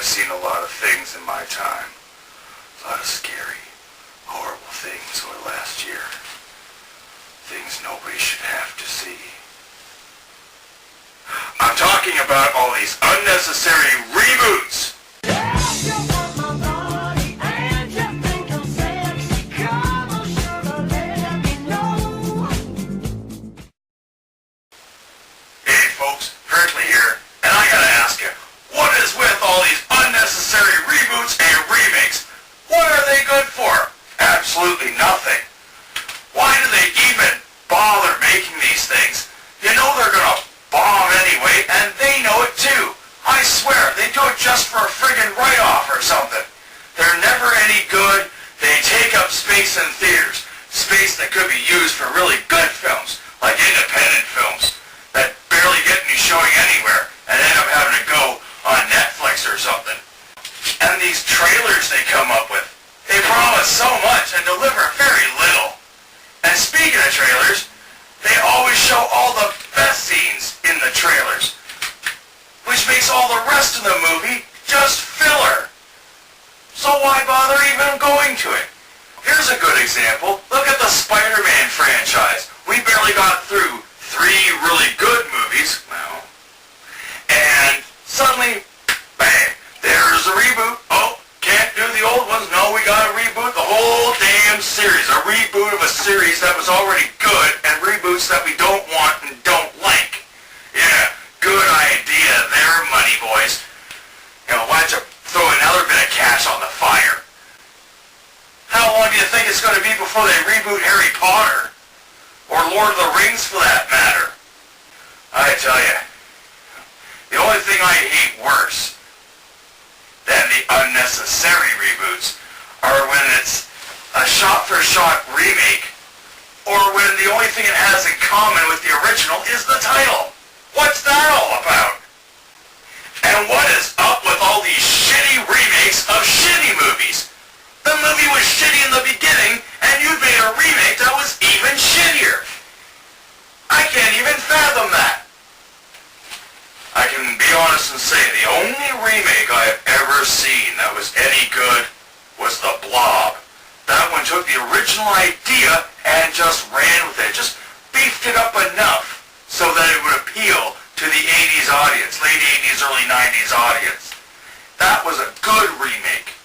seen a lot of things in my time. A lot of scary, horrible things over the last year. Things nobody should have to see. I'm talking about all these unnecessary reboots. Hey folks, Prickly here, and I gotta ask you, what is with all these unnecessary reboots and remakes? What are they good for? Absolutely nothing. Why do they even bother making these things? You know they're gonna bomb anyway, and they know it too. I swear, they do it just for a friggin' write-off or something. They're never any good. They take up space in theaters. Space that could be used for really good films, like independent films, that barely get any showing anywhere, and end up having to go on Netflix or something. And these trailers they come up with, they promise so much and deliver very little. And speaking of trailers, they always show all the best scenes in the trailers, which makes all the rest of the movie just filler. So why bother even going to it? Here's a good example. Look at the Spider-Man franchise. We barely got through 3 really good movies, well, and suddenly, bang, there's a reboot. Oh, can't do the old ones. No, we gotta reboot the whole damn series. A reboot of a series that was already good, and reboots that we don't want and don't like. Yeah, good idea there, money boys. You know, why don't you throw another bit of cash on the fire? How long do you think it's going to be before they reboot Harry Potter? Or Lord of the Rings, for that matter? I tell you, the only thing I hate worse than the unnecessary reboots are when it's a shot-for-shot remake, or when the only thing it has in common with the original is the title. What's that all about? And what is up with all these shitty remakes of shitty movies? The movie was shitty in the beginning, and you made a remake that was even shittier. I can't even fathom that. I can be honest and say the only remake I have ever seen that was any good was The Blob. That one took the original idea and just ran with it. Just beefed it up enough so that it would appeal to the 80s audience, late 80s, early 90s audience. That was a good remake.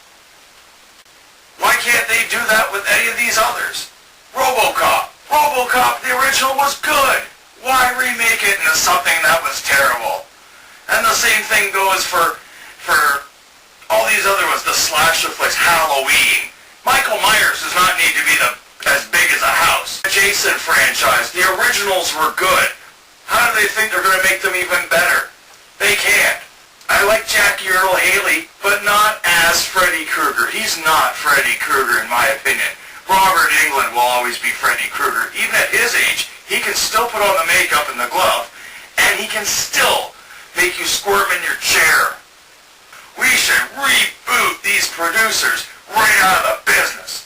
Why can't they do that with any of these others? RoboCop. RoboCop, the original, was good. Why remake it into something that was terrible? And the same thing goes for all these other ones, the slasher flicks, Halloween. Michael Myers does not need to be as big as a house. The Jason franchise, the originals were good. How do they think they're going to make them even better? They can't. I like Jackie Earle Haley, but not as Freddy Krueger. He's not Freddy Krueger in my opinion. Robert Englund will always be Freddy Krueger. Even at his age, he can still put on the makeup and the glove, and he can still make you squirm in your chair. We should reboot these producers right out of the business.